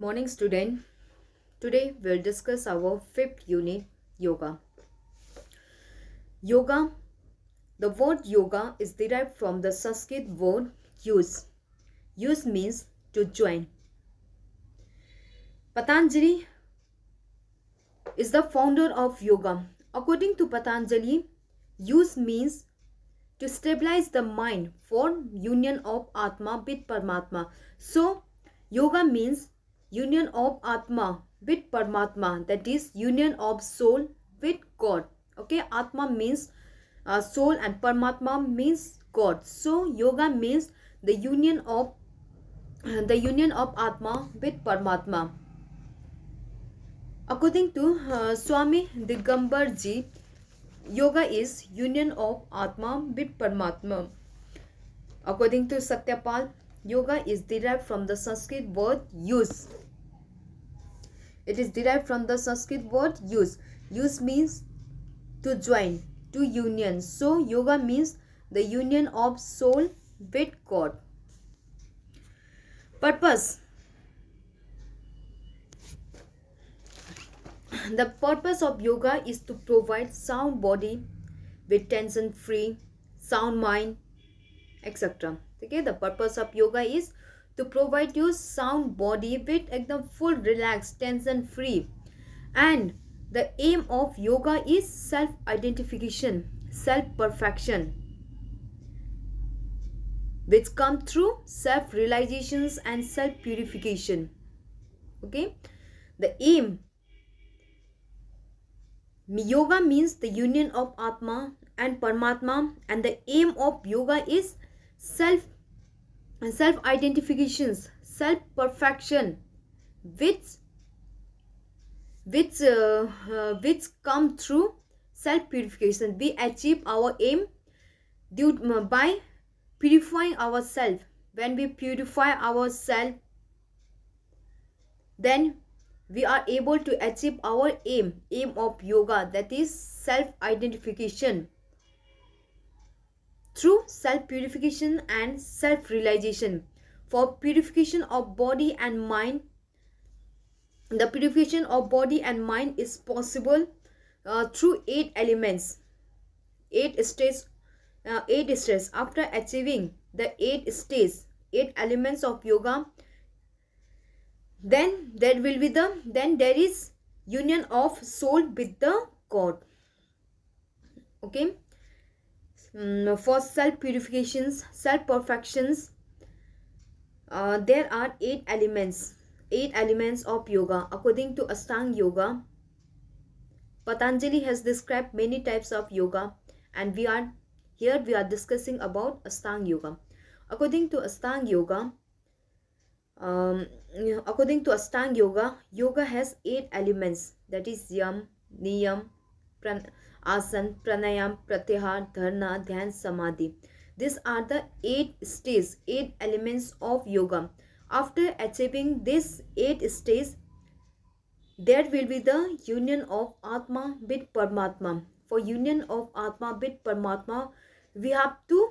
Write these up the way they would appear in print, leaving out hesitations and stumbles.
Morning student. Today we'll discuss our fifth unit, yoga. Yoga. The word yoga is derived from the Sanskrit word use. Use means to join. Patanjali is the founder of yoga. According to Patanjali, use means to stabilize the mind for union of Atma with Paramatma. So, yoga means union of Atma with Paramatma, that is union of soul with God. Okay, Atma means soul and Paramatma means God. So, yoga means the union of Atma with Paramatma. According to Swami Digambar ji, yoga is union of Atma with Paramatma. According to Satyapal, yoga is derived from the Sanskrit word use. It is derived from the Sanskrit word use. Use means to join, to union. So, yoga means the union of soul with God. Purpose. The purpose of yoga is to provide sound body with tension free, sound mind, etc. Okay, the purpose of yoga is to provide you sound body with ekdam full relaxed, tension free, and the aim of yoga is self identification, self perfection, which come through self realizations and self purification. Okay, the aim, yoga means the union of Atma and Paramatma, and the aim of yoga is self identifications, self perfection, which which come through self purification. We achieve our aim due by purifying ourselves. When we purify ourselves, then we are able to achieve our aim of yoga, that is self identification through self purification and self realization. For purification of body and mind, the purification of body and mind is possible through eight elements, eight stages. After achieving the eight elements of yoga, then there is union of soul with the God. Okay. For self purifications, self perfections, there are eight elements of yoga. According to Astanga Yoga, Patanjali has described many types of yoga, and we are discussing about Astanga Yoga. According to Astanga Yoga, um, yoga has eight elements, that is yam, niyam, asan, pranayam, pratyahar, dharana, dhyan, samadhi. These are the eight elements of yoga. After achieving this eight stages, there will be the union of Atma with Paramatma. For union of Atma with Paramatma, we have to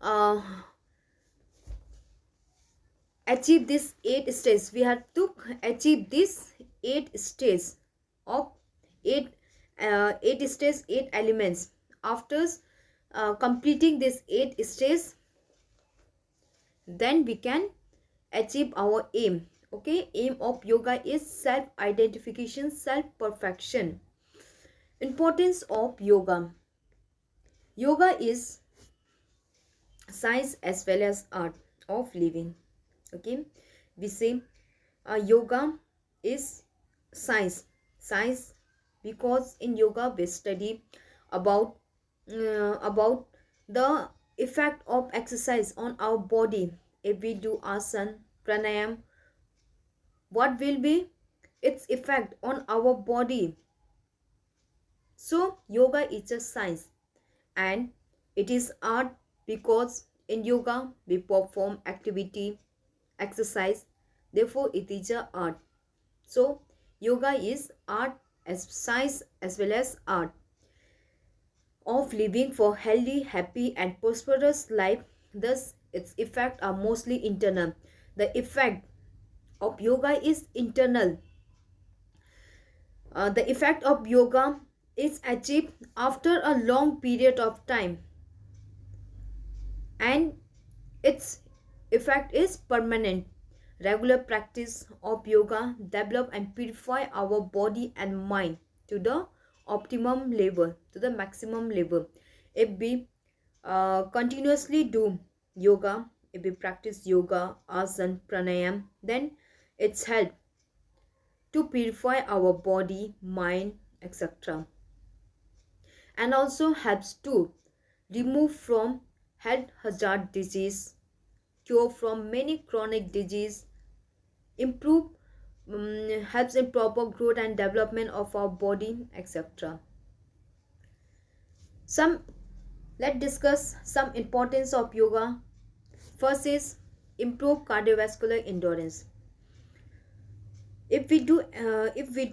uh, achieve this eight stages. We have to achieve this eight stages of eight stages, eight elements. After completing this eight stages, then we can achieve our aim. Okay, aim of yoga is self identification, self perfection. Importance of yoga. Yoga is science as well as art of living. Okay, we say yoga is science because in yoga we study about the effect of exercise on our body. If we do asana, pranayam, what will be its effect on our body? So yoga is a science and it is art because in yoga we perform activity, exercise, therefore it is a art. So yoga is art as science as well as art of living for healthy, happy and prosperous life. Thus its effects are mostly internal. The effect of yoga is internal. The effect of yoga is achieved after a long period of time, and its effect is permanent. Regular practice of yoga develop and purify our body and mind to the optimum level, to the maximum level. If we continuously do yoga, if we practice yoga, asana, pranayam, then it's help to purify our body, mind, etc. And also helps to remove from health hazard disease, cure from many chronic disease, improve, helps in proper growth and development of our body, etc. Some, let's discuss some importance of yoga. First is improve cardiovascular endurance. If we do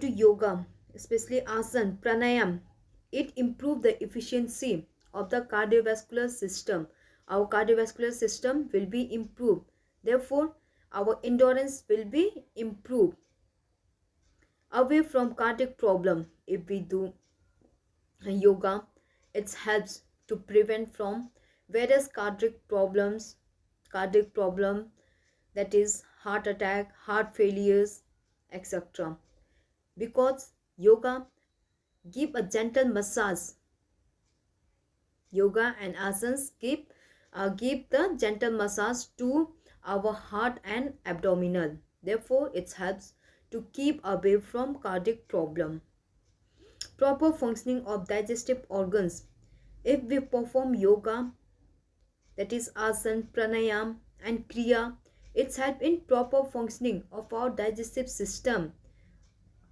yoga, especially asana, pranayam, it improve the efficiency of the cardiovascular system. Our cardiovascular system will be improved. Therefore, our endurance will be improved. Away from cardiac problem, if we do yoga, it helps to prevent from various cardiac problem, that is heart attack, heart failures, etc. Because yoga give a gentle massage. Yoga and asanas give the gentle massage to our heart and abdominal. Therefore, it helps to keep away from cardiac problem. Proper functioning of digestive organs. If we perform yoga, that is asana, pranayam and kriya, it's help in proper functioning of our digestive system.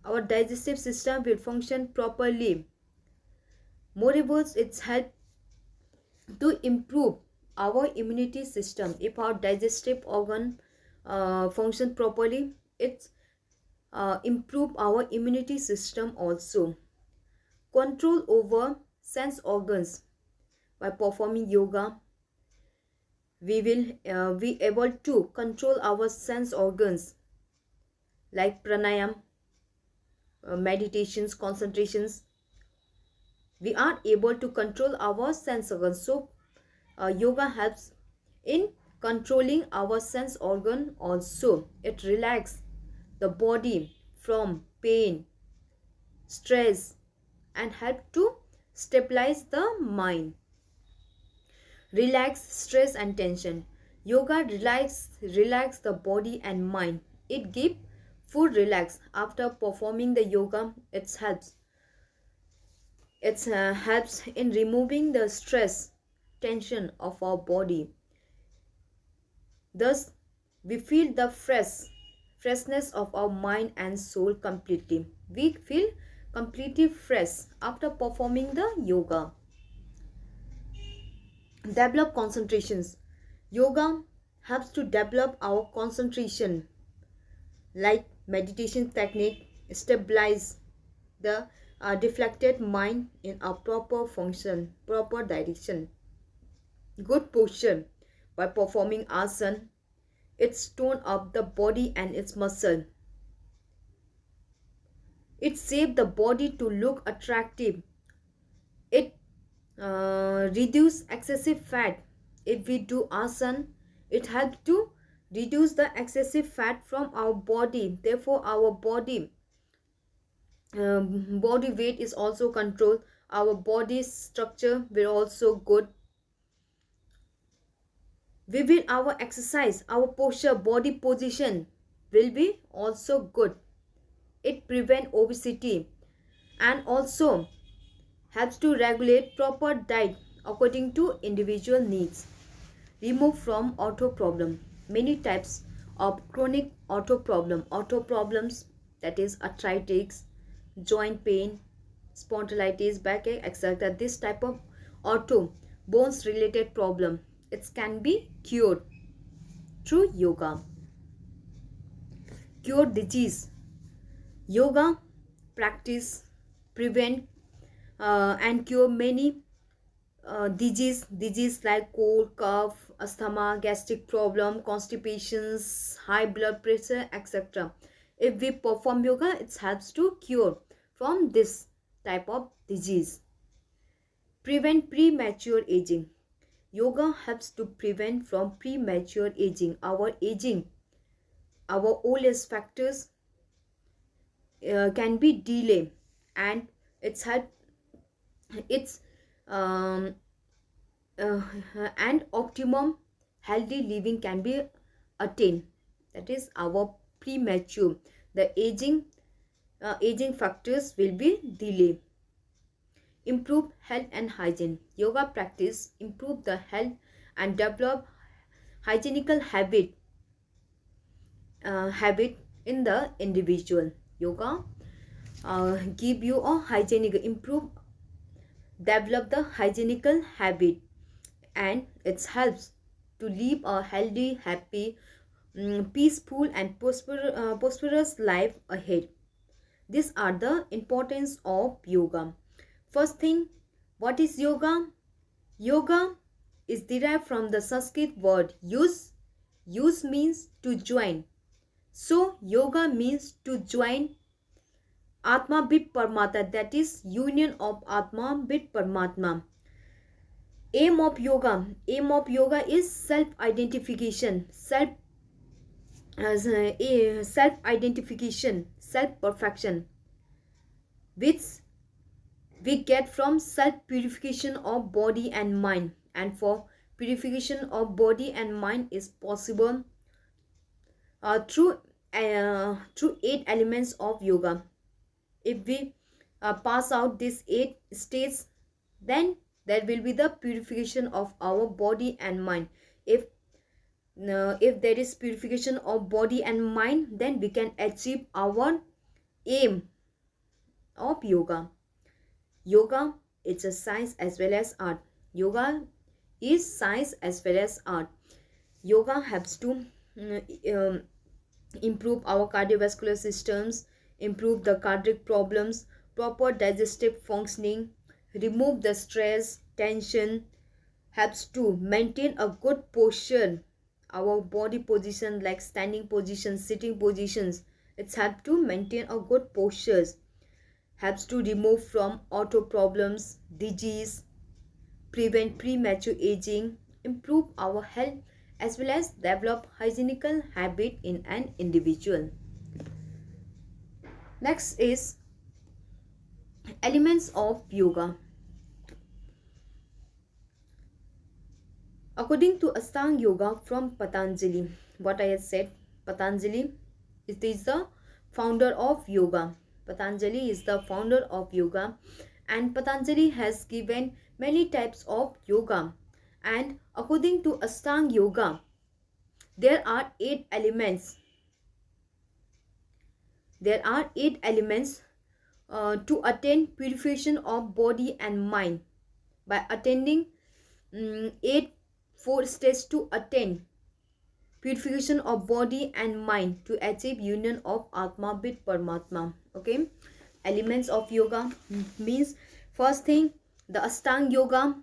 Our digestive system will function properly. Moreover, it's help to improve our immunity system. If our digestive organ function properly, it's improve our immunity system also. Control over sense organs. By performing yoga, we will be able to control our sense organs like pranayam, meditations, concentrations. We are able to control our sense organs. So yoga helps in controlling our sense organ also. It relaxes the body from pain, stress, and help to stabilize the mind. Relax stress and tension. Yoga relax the body and mind. It gives full relax after performing the yoga. It helps in removing the stress, tension of our body. Thus, we feel the freshness of our mind and soul completely. We feel completely fresh after performing the yoga. Develop concentrations. Yoga helps to develop our concentration, like meditation technique, stabilize the deflected mind in a proper function, proper direction. Good posture. By performing asana, it's tone up the body and its muscle. It shapes the body to look attractive. It reduce excessive fat. If we do asana, it helps to reduce the excessive fat from our body. Therefore, our body weight is also controlled. Our body structure will also good. We will our exercise, our posture, body position will be also good. It prevent obesity and also helps to regulate proper diet according to individual needs. Remove from auto problem. Many types of chronic auto problems, that is arthritis, joint pain, spondylitis, backache, etc. This type of auto bones related problem, it can be cured through yoga. Cure disease. Yoga practice prevent and cure many disease like cold, cough, asthma, gastric problem, constipations, high blood pressure, etc. If we perform yoga, it helps to cure from this type of disease. Prevent premature aging. Yoga helps to prevent from premature aging. Our old age factors can be delayed, and it's um, uh, and optimum healthy living can be attained. That is our premature. The aging factors will be delayed. Improve health and hygiene. Yoga practice improve the health and develop hygienical habit in the individual. Yoga give you a hygienic develop the hygienical habit, and it helps to live a healthy, happy, peaceful and prosperous life ahead. These are the importance of yoga. First thing, what is yoga? Yoga is derived from the Sanskrit word use. Use means to join. So yoga means to join Atma with Paramatma, that is union of Atma with Paramatma. Aim of yoga is self-identification, self-perfection, which we get from self-purification of body and mind. And for purification of body and mind is possible through 8 elements of yoga. If we pass out these 8 states, then there will be the purification of our body and mind. If there is purification of body and mind, then we can achieve our aim of yoga. Yoga is a science as well as art. Yoga is science as well as art. Yoga helps to improve our cardiovascular systems, improve the cardiac problems, proper digestive functioning, remove the stress, tension, helps to maintain a good posture, our body position like standing position, sitting positions. It's help to maintain a good postures, helps to remove from auto problems, disease, prevent premature aging, improve our health as well as develop hygienical habit in an individual. Next is elements of yoga. According to Ashtanga Yoga from Patanjali, what I have said, Patanjali is the founder of yoga. Patanjali is the founder of yoga, and Patanjali has given many types of yoga. And according to Ashtanga Yoga, there are 8 elements. There are 8 elements to attain purification of body and mind. By attending 4 stages to attain purification of body and mind to achieve union of Atma with Paramatma. Okay, elements of yoga means, first thing, the Ashtanga Yoga.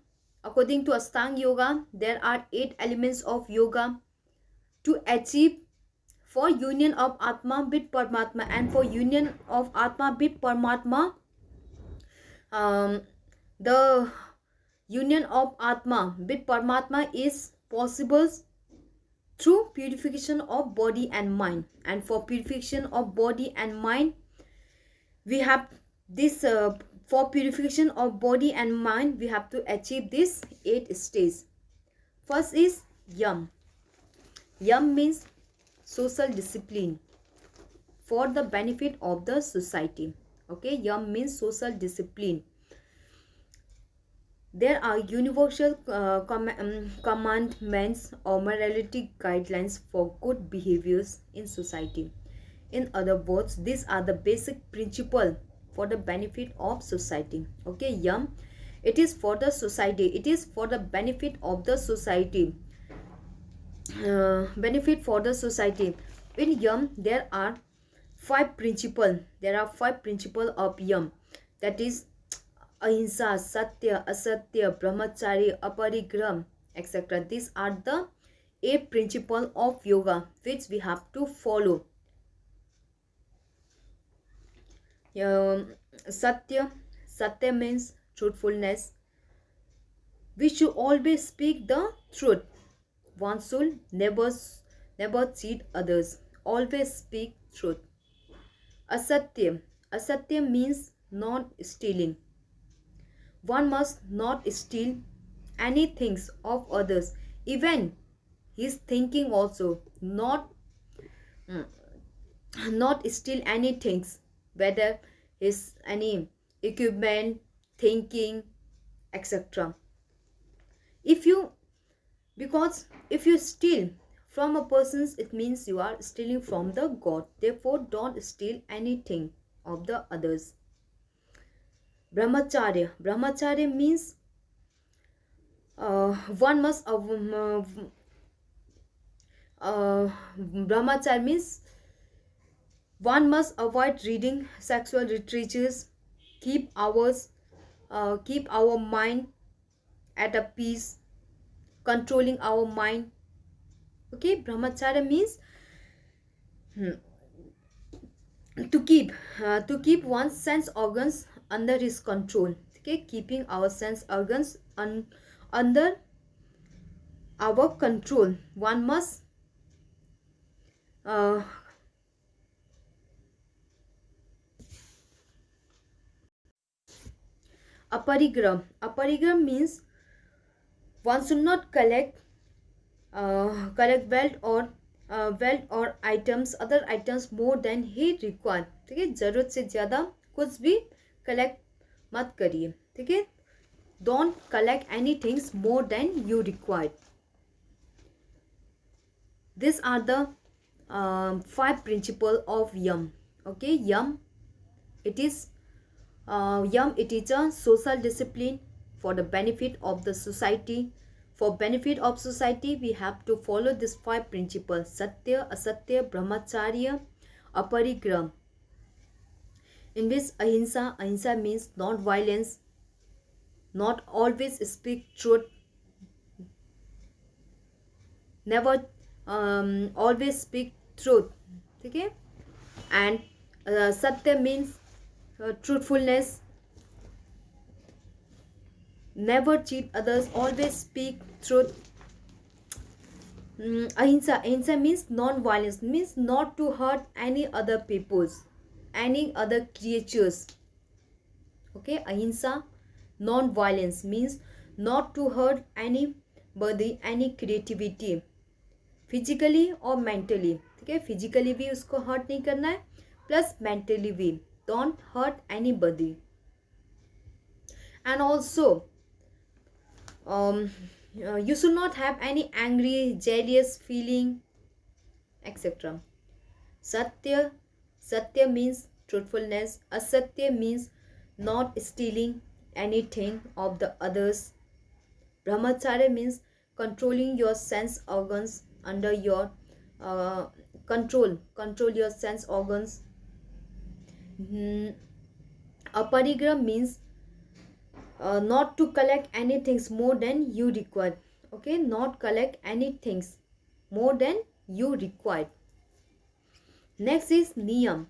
According to Ashtanga Yoga, there are 8 elements of yoga to achieve for union of Atma with Paramatma. And for union of Atma with Paramatma, the union of Atma with Paramatma is possible through purification of body and mind. And for purification of body and mind, we have this for purification of body and mind, we have to achieve this 8 stages. First is yam. Yam means social discipline for the benefit of the society. Okay, yam means social discipline. There are universal commandments or morality guidelines for good behaviors in society. In other words, these are the basic principle for the benefit of society. Okay, yam, it is for the society. It is for the benefit of the society. Benefit for the society. In yam, there are 5 principles. There are 5 principles of yam. That is ahimsa, satya, asatya, brahmacharya, aparigram, etc. These are the 8 principles of yoga which we have to follow. Um, Satya, Satya means truthfulness. We should always speak the truth. One should never cheat others. Always speak truth. Asatya, Asatya means not stealing. One must not steal anything of others, even his thinking also. Not steal anything, whether his any equipment, thinking, etc. If you because if you steal from a person, it means you are stealing from the god. Therefore don't steal anything of the others. Brahmacharya means one must brahmacharya means one must avoid reading sexual literatures, keep keep our mind at a peace, controlling our mind. Okay, brahmacharya means to keep one's sense organs under his control. Okay, keeping our sense organs under our control. One must uh, aparigram means one should not collect wealth or items other items more than he require. ठीक है, जरूरत से ज्यादा कुछ भी collect मत करिए. ठीक है, don't collect anything more than you require. These are the 5 principles of yam. Okay, it is it is a social discipline for the benefit of the society. For benefit of society, we have to follow these 5 principles: satya, asatya, brahmacharya, aparigram. In which ahimsa means not violence, not always speak truth, never always speak truth. Okay, and satya means truthfulness, never cheat others, always speak truth. Ahimsa means non-violence, means not to hurt any other peoples, any other creatures. Okay, ahimsa, non-violence means not to hurt anybody, any creativity, physically or mentally. ठीक है, physically भी उसको hurt नहीं करना है, plus mentally भी. Don't hurt anybody. And also you should not have any angry, jealous feeling, etc. Satya means truthfulness. Asatya means not stealing anything of the others. Brahmacharya means controlling your sense organs under your control your sense organs. Aparigram means not to collect anything more than you require. Okay, not collect anything more than you require. Next is niyam.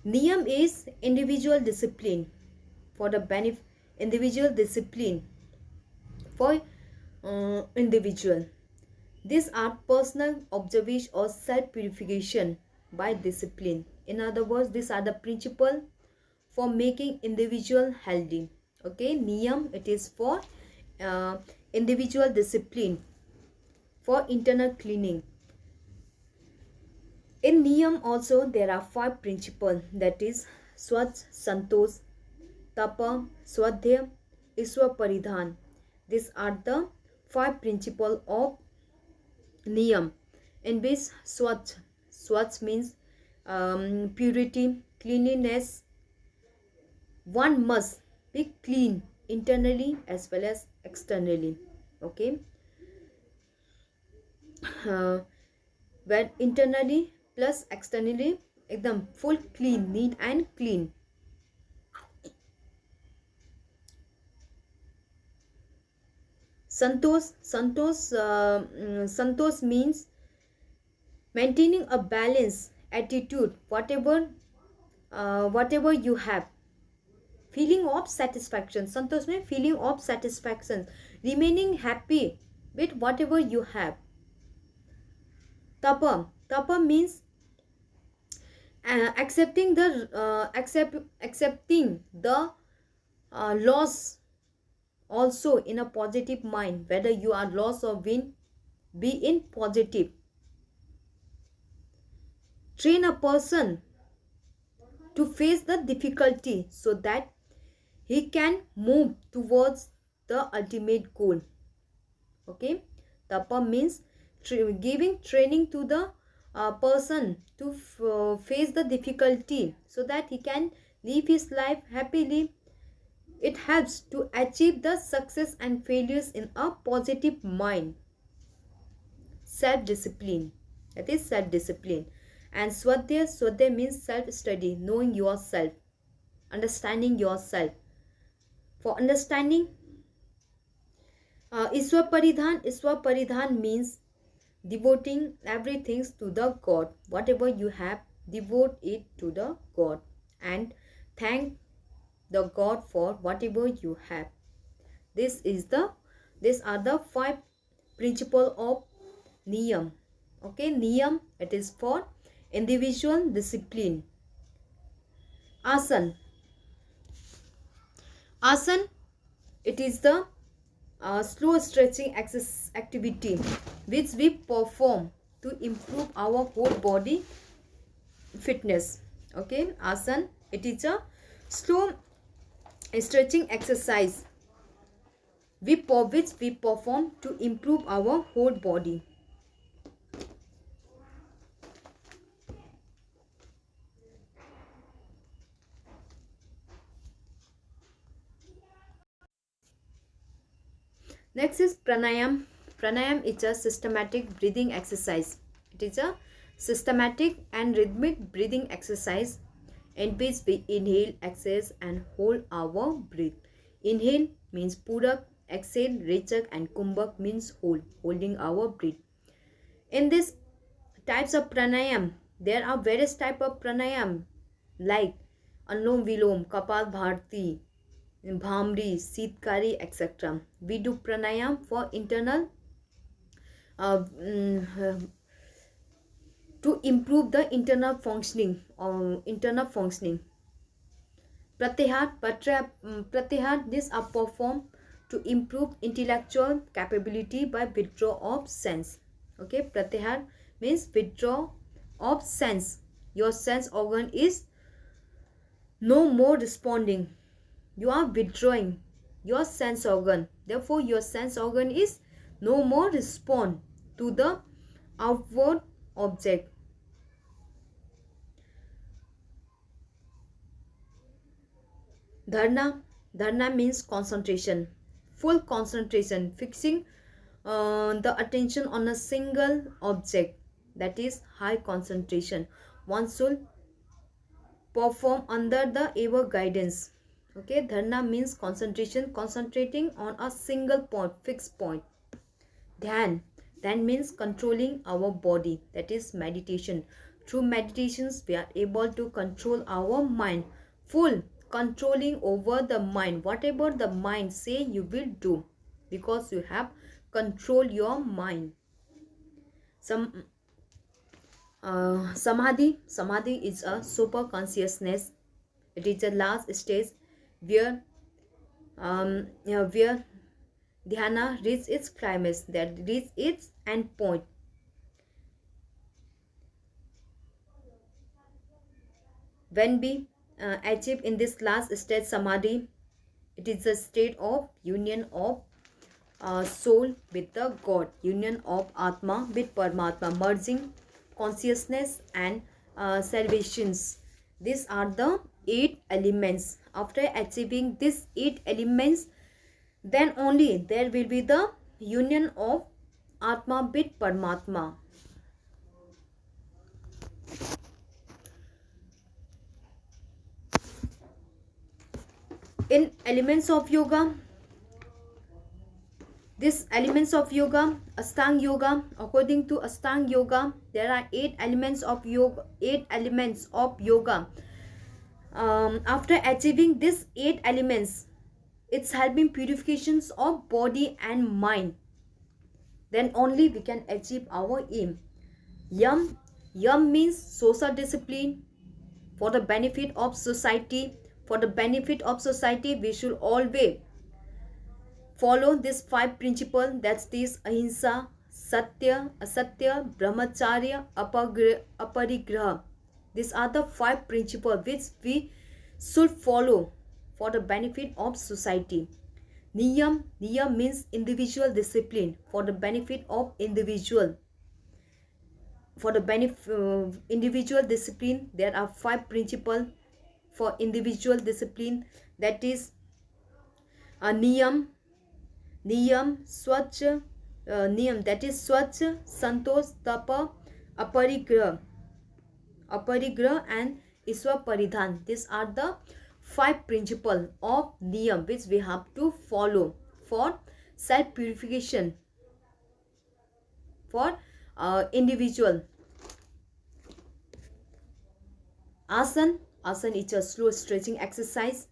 Niyam is individual discipline for the benefit, individual discipline for individual. These are personal observation or self purification by discipline. In other words, these are the principle for making individual healthy. Okay, niyam, it is for individual discipline for internal cleaning. In niyam also there are 5 principles, that is swach, santosh, tapa, swadhyay, iswa paridhan. These are the 5 principles of niyam, in which swach means purity, cleanliness. One must be clean internally as well as externally. Okay, when internally plus externally एकदम full clean, neat and clean. Santosh means maintaining a balanced attitude, whatever you have. Feeling of satisfaction. Santosh means feeling of satisfaction, remaining happy with whatever you have. Tapa means accepting the loss also in a positive mind. Whether you are loss or win, be in positive. Train a person to face the difficulty so that he can move towards the ultimate goal. Okay, tapa means giving training to the person to face the difficulty so that he can live his life happily. It helps to achieve the success and failures in a positive mind. Self-discipline, that is self-discipline. And swadhyay means self-study, knowing yourself, understanding yourself. For understanding, Iswa Paridhan means devoting everything to the God. Whatever you have, devote it to the God and thank the God for whatever you have. These are the 5 principles of Niyam. Okay, Niyam, it is for individual discipline. Asan, it is the slow stretching activity which we perform to improve our whole body fitness. Okay, asan, it is a slow stretching exercise which we perform to improve our whole body. Next is pranayam. Pranayam is a systematic breathing exercise. It is a systematic and rhythmic breathing exercise in which we inhale, exhale and hold our breath. Inhale means purak, exhale rechak and kumbhak means holding our breath. In this types of pranayam, there are various type of pranayam like Anulom Vilom, Kapal Bharti, Bhamri, Sitkari, etc. We do pranayam for internal to improve the internal functioning. Pratyahar, these are performed to improve intellectual capability by withdrawal of sense. Okay, pratyahar means withdrawal of sense. Your sense organ is no more responding. You are withdrawing your sense organ. Therefore, your sense organ is no more respond to the outward object. Dharna means concentration, full concentration, fixing the attention on a single object, that is high concentration. One should perform under the ever guidance. Okay, dharna means concentration, concentrating on a single point, fixed point. Dhyan means controlling our body, that is meditation. Through meditations we are able to control our mind, full controlling over the mind. Whatever the mind say, you will do because you have control your mind. Samadhi is a super consciousness. It is the last stage where dhyana reaches its climax, that reaches its end point. When we achieve in this last stage samadhi, it is a state of union of soul with the God, union of Atma with Paramatma, merging consciousness and salvations. These are the 8 elements. After achieving these 8 elements, then only there will be the union of Atma with Paramatma. In elements of yoga, These elements of yoga, Ashtanga yoga, according to Ashtanga yoga, there are 8 elements of yoga. 8 elements of yoga. After achieving these 8 elements, it's helping purifications of body and mind. Then only we can achieve our aim. Yam. Yam means social discipline for the benefit of society. For the benefit of society, we should always follow this 5 principles. That's this: ahimsa, satya, asatya, brahmacharya, aparigraha. These are the 5 principles which we should follow for the benefit of society. Niyam. Niyam means individual discipline for the benefit of individual. For the individual discipline, there are 5 principles for individual discipline. That is niyam. Niyam, swachh, niyam, that is swachh, santosh, tapa, aparigraha, and iswa paridhan. These are the 5 principles of niyam which we have to follow for self purification for individual. Asan. Asan is a slow stretching exercise.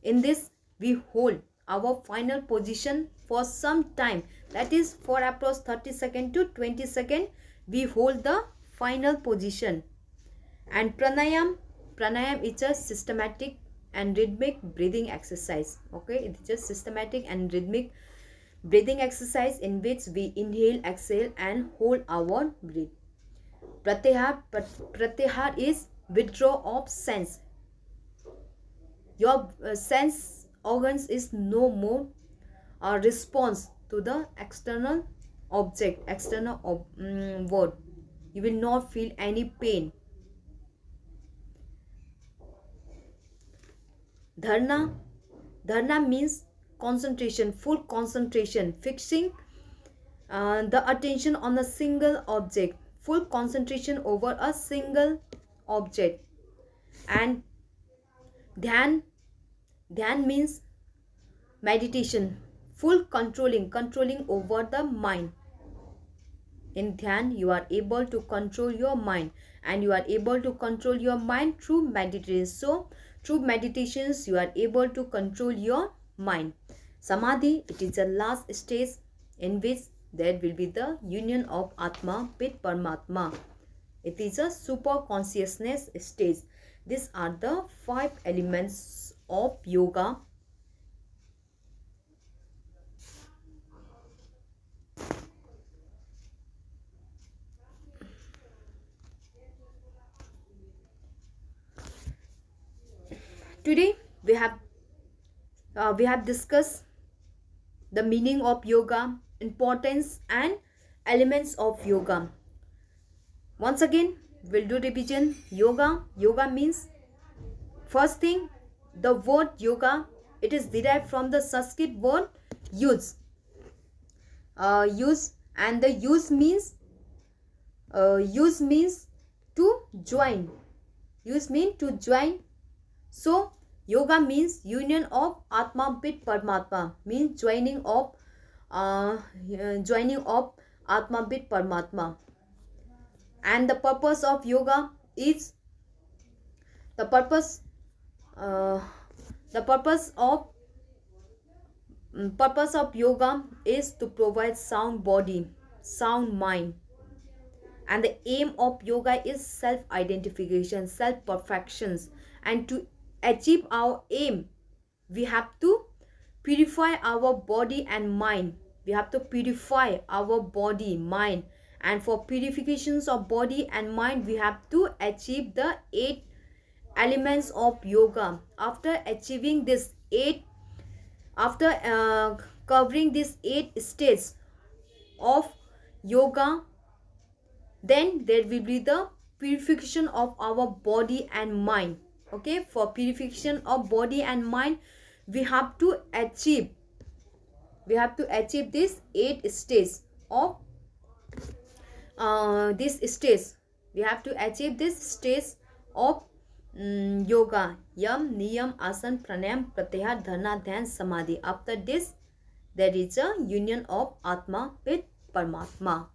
In this, we hold our final position for some time. That is for approx 30 seconds to 20 seconds. We hold the final position. And pranayam. Pranayam is a systematic and rhythmic breathing exercise. Okay, it is a systematic and rhythmic breathing exercise in which we inhale, exhale, and hold our breath. Pratyahar. Pratyahar is withdrawal of sense. Your sense organs is no more a response to the external object, external word. You will not feel any pain. Dharna. Dharna means concentration, full concentration, fixing the attention on a single object, full concentration over a single object. And dhyan. Dhyan means meditation, full controlling over the mind. In dhyan, you are able to control your mind, and you are able to control your mind through meditation. So through meditations, you are able to control your mind. Samadhi, it is the last stage in which there will be the union of Atma with Paramatma. It is a super consciousness stage. These are the 5 elements of yoga. Today we have discussed the meaning of yoga, importance and elements of yoga. Once again, we'll do revision. Yoga means, first thing, the word yoga, it is derived from the Sanskrit word use. Use, and the use means to join. Use means to join. So yoga means union of Atma with Paramatma, means joining of Atma with Paramatma. And the purpose of yoga is the purpose of yoga is to provide sound body, sound mind. And the aim of yoga is self-identification, self-perfections. And to achieve our aim, we have to purify our body and mind. We have to purify our body, mind. And for purifications of body and mind, we have to achieve the 8 elements of yoga. After achieving this 8, after covering these 8 stages of yoga, then there will be the purification of our body and mind. Okay, for purification of body and mind, we have to achieve this 8 stages of this stage. We have to achieve this stage of yoga: yam, niyam, asan, pranayam, pratyahar, dharana, dhyan, samadhi. After this, there is a union of Atma with Paramatma.